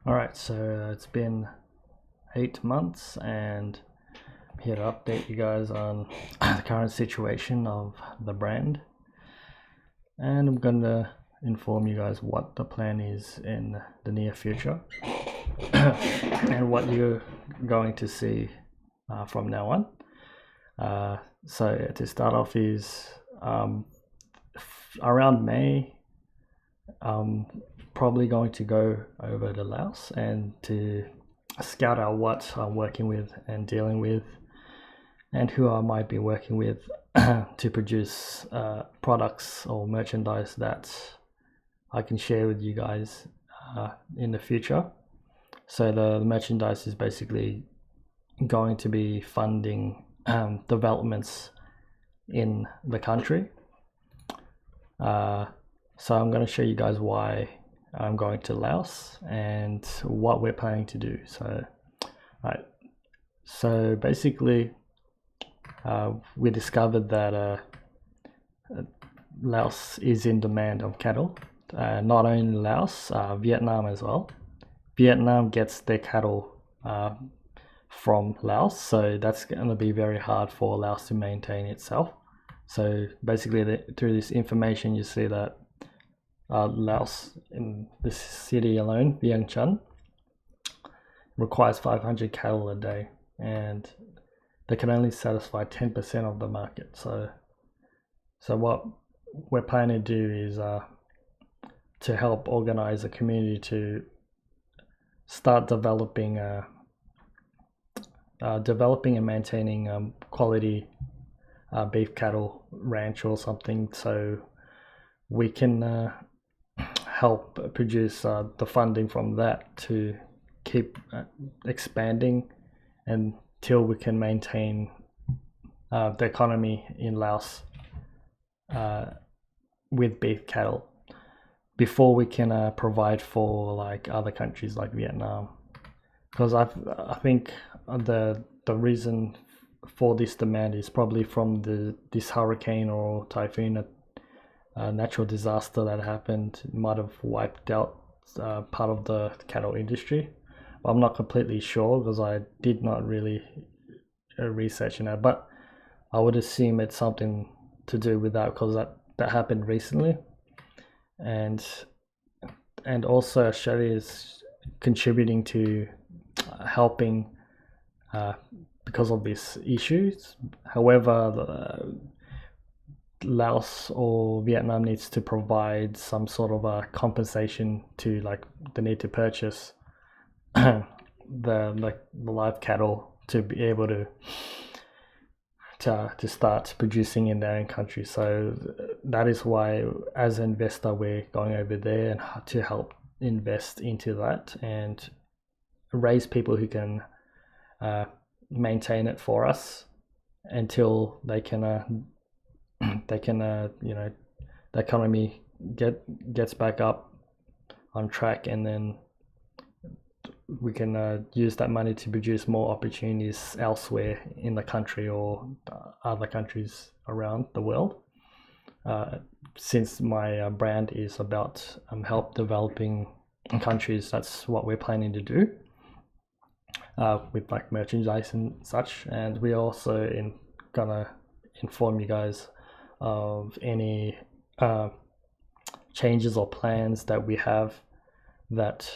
All right, so it's been 8 months, and I'm here to update you guys on the current situation of the brand. And I'm going to inform you guys what the plan is in the near future and what you're going to see from now on. So to start off is around May, probably going to go over to Laos and to scout out what I'm working with and dealing with, and who I might be working with to produce products or merchandise that I can share with you guys in the future. So the merchandise is basically going to be funding developments in the country. So I'm going to show you guys why I'm going to Laos and what we're planning to do. So, right. So basically, we discovered that Laos is in demand of cattle. Not only Laos, Vietnam as well. Vietnam gets their cattle from Laos, so that's going to be very hard for Laos to maintain itself. So basically, through this information, you see that Laos, in this city alone, Vientiane, requires 500 cattle a day, and they can only satisfy 10% of the market. So what we're planning to do is to help organize a community to start developing and maintaining quality beef cattle ranch or something, so we can help produce the funding from that to keep expanding until we can maintain the economy in Laos with beef cattle before we can provide for like other countries like Vietnam. Because I think the reason for this demand is probably from this hurricane or typhoon, natural disaster that happened. It might have wiped out part of the cattle industry. I'm not completely sure because I did not really research in that, but I would assume it's something to do with that because that happened recently, and also Australia is contributing to helping because of these issues. However, Laos or Vietnam needs to provide some sort of a compensation to, like, they need to purchase the live cattle to be able to start producing in their own country. So that is why, as an investor, we're going over there and to help invest into that and raise people who can maintain it for us until they can the economy gets back up on track, and then we can use that money to produce more opportunities elsewhere in the country or other countries around the world. Since my brand is about help developing countries, that's what we're planning to do with like merchandise and such. And we're also gonna inform you guys of any changes or plans that we have that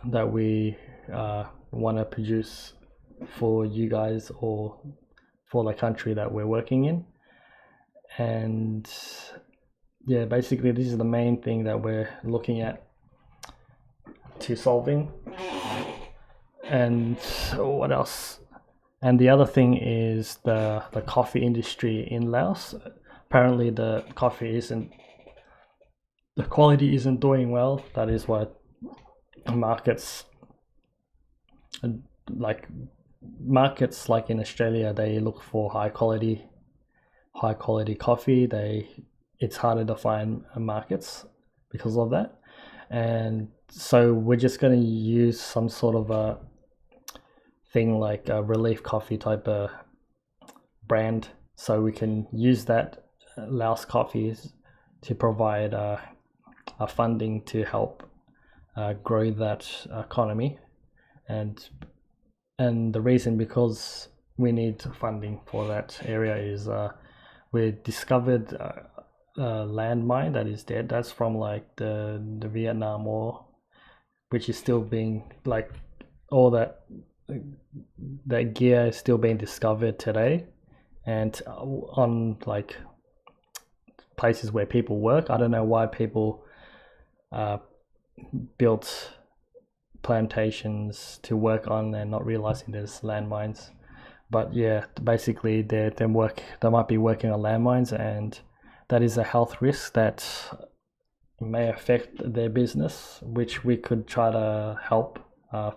we want to produce for you guys or for the country that we're working in. And yeah, basically this is the main thing that we're looking at to solving. And what else? And the other thing is the coffee industry in Laos. Apparently the quality isn't doing well. That is what markets like in Australia, they look for high quality coffee. It's harder to find markets because of that. And so we're just going to use some sort of a thing like a relief coffee type of brand, so we can use that Laos coffees to provide funding to help grow that economy, and the reason because we need funding for that area is we discovered a landmine that is dead. That's from like the Vietnam War, which is still being like all that gear is still being discovered today, and on like places where people work. I don't know why people built plantations to work on and not realizing there's landmines. But yeah, basically they might be working on landmines, and that is a health risk that may affect their business, which we could try to help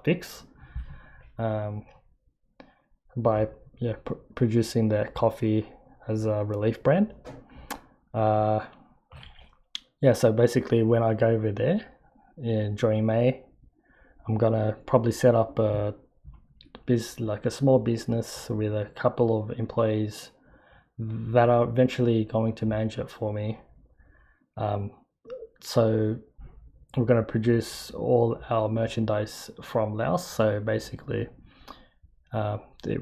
fix by producing their coffee as a relief brand. So basically when I go over there during May, I'm gonna probably set up a small business with a couple of employees that are eventually going to manage it for me. So we're going to produce all our merchandise from Laos. So basically,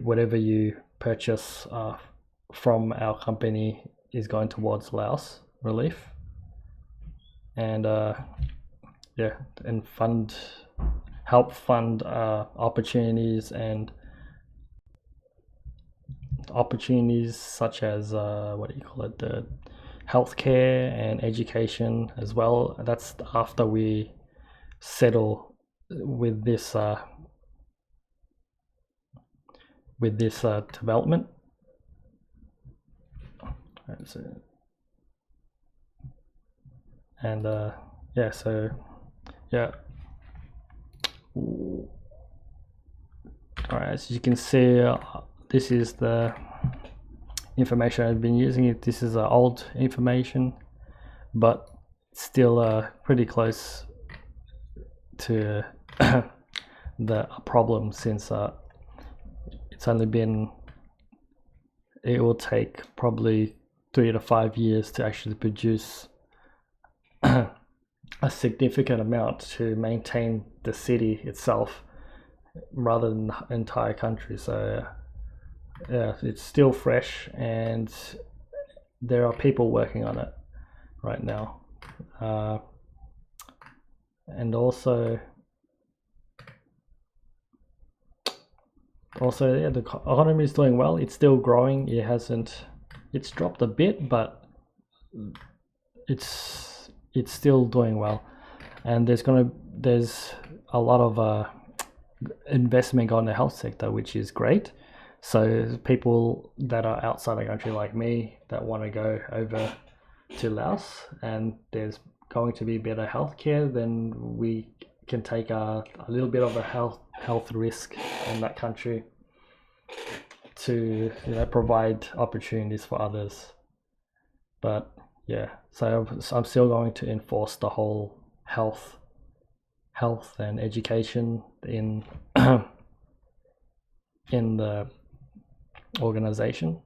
whatever you purchase from our company is going towards Laos relief, and and help fund opportunities such as the healthcare and education as well. That's after we settle with this development. And alright, as you can see, this is the information I've been using. This is old information, but still pretty close to the problem, since it's only been, it will take probably 3 to 5 years to actually produce a significant amount to maintain the city itself rather than the entire country. So it's still fresh, and there are people working on it right now, and also the economy is doing well. It's still growing. It's dropped a bit, but it's still doing well, and there's a lot of investment on the health sector, which is great. So people that are outside the country like me that want to go over to Laos, and there's going to be better healthcare, then we can take a little bit of a health risk in that country to provide opportunities for others. But so I'm still going to enforce the whole health and education in in the organization.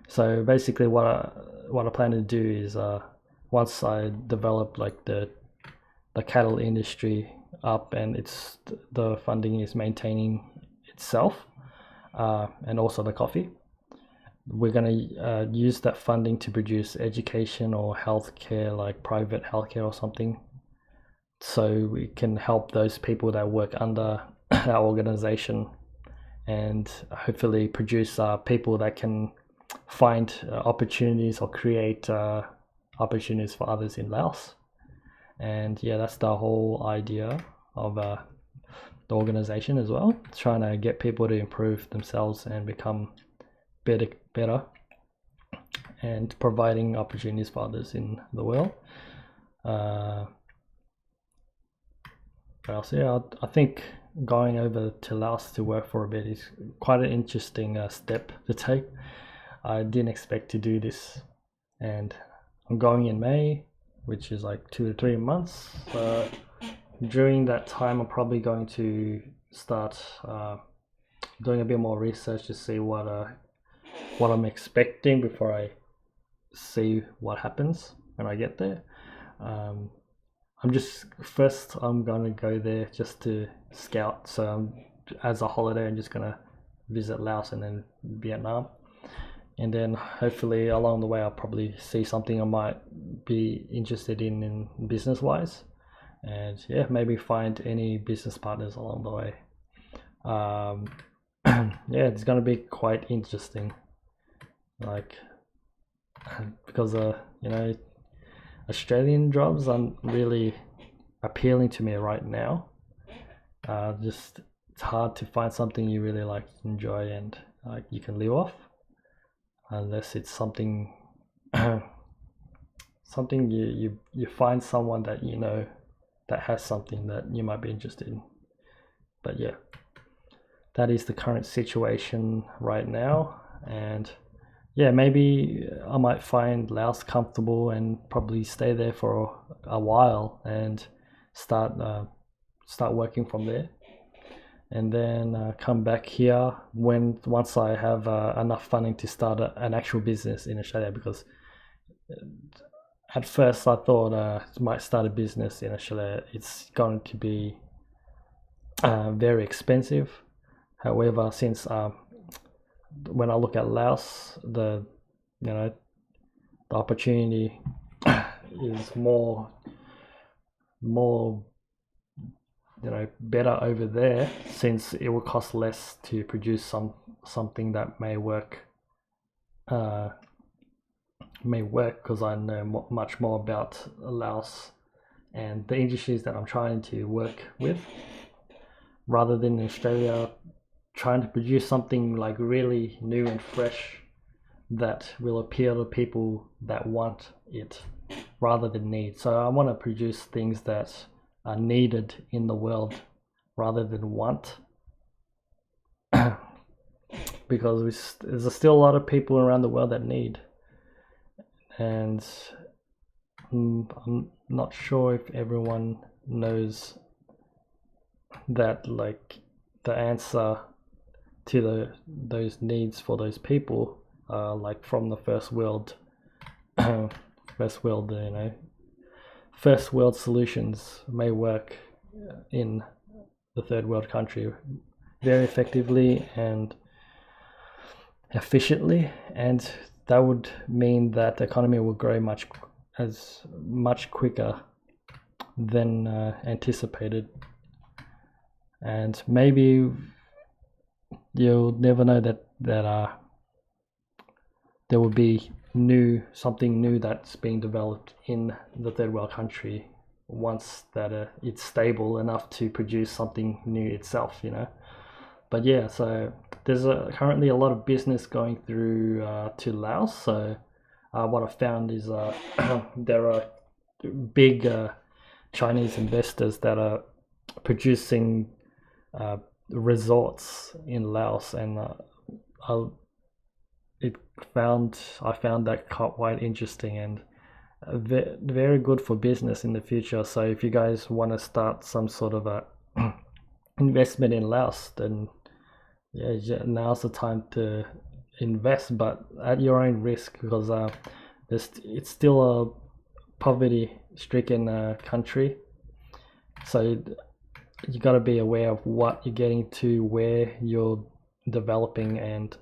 So basically what I plan to do is once I develop like the cattle industry up, and the funding is maintaining itself, and also the coffee, we're going to use that funding to produce education or healthcare, like private healthcare or something, so we can help those people that work under our organization, and hopefully produce people that can find opportunities or create opportunities for others in Laos. And that's the whole idea of the organization as well, trying to get people to improve themselves and become better and providing opportunities for others in the world. I think going over to Laos to work for a bit is quite an interesting step to take. I didn't expect to do this, and I'm going in May, which is like 2 to 3 months. During that time, I'm probably going to start doing a bit more research to see what I'm expecting before I see what happens when I get there. I'm I'm gonna go there just to scout. So as a holiday, I'm just gonna visit Laos and then Vietnam, and then hopefully along the way I'll probably see something I might be interested in business wise, and yeah, maybe find any business partners along the way. Um, yeah, it's gonna be quite interesting, like because Australian jobs aren't really appealing to me right now. Just it's hard to find something you really like, enjoy, and like you can live off, unless it's something something you find someone that that has something that you might be interested in. But yeah, that is the current situation right now, and yeah, maybe I might find Laos comfortable and probably stay there for a while and start working from there, and then come back here once I have enough funding to start an actual business in Australia. Because at first I thought I might start a business in Australia. It's going to be very expensive. However, since when I look at Laos, the opportunity is more better over there, since it will cost less to produce something that may work because I know much more about Laos and the industries that I'm trying to work with, rather than in Australia trying to produce something like really new and fresh that will appeal to people that want it rather than need. So I want to produce things that are needed in the world rather than want, because there's still a lot of people around the world that need, and I'm not sure if everyone knows that like the answer to those needs for those people, like from the first world first world solutions may work in the third world country very effectively and efficiently, and that would mean that the economy will grow much quicker than anticipated. And maybe you'll never know that there will be something new that's being developed in the third world country once that it's stable enough to produce something new itself, But yeah, so there's currently a lot of business going through to Laos. So what I found is there are big Chinese investors that are producing resorts in Laos, and I found that quite interesting and very good for business in the future. So if you guys want to start some sort of a investment in Laos, then yeah, now's the time to invest, but at your own risk, because it's still a poverty-stricken country. So you got to be aware of what you're getting to, where you're developing, and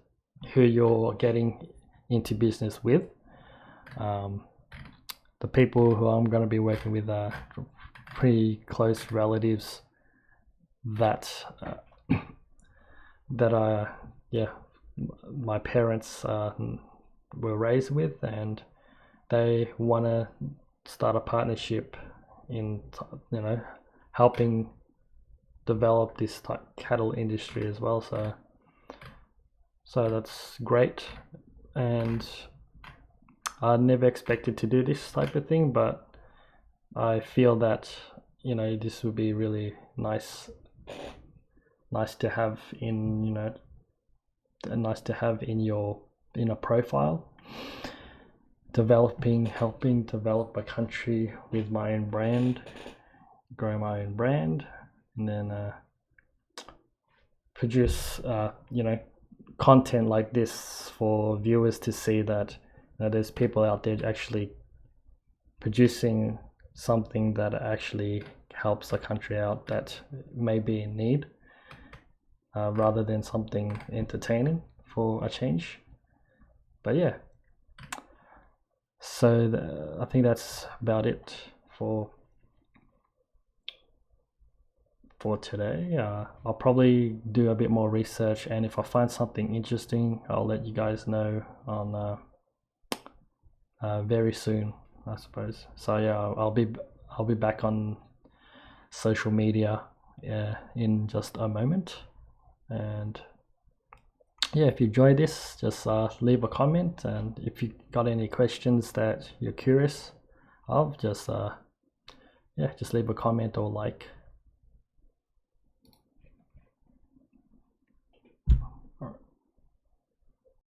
who you're getting into business with. The people who I'm going to be working with are pretty close relatives that my parents were raised with, and they want to start a partnership in helping develop this type cattle industry as well. So that's great, and I never expected to do this type of thing, but I feel that this would be really nice to have in a profile, helping develop a country with my own brand, grow my own brand, and then produce content like this for viewers to see that there's people out there actually producing something that actually helps the country out that may be in need, rather than something entertaining for a change. But yeah, so I think that's about it for today. I'll probably do a bit more research, and if I find something interesting, I'll let you guys know on very soon, I suppose. So yeah, I'll be back on social media in just a moment. And yeah, if you enjoyed this, just leave a comment, and if you got any questions that you're curious of, just leave a comment or like.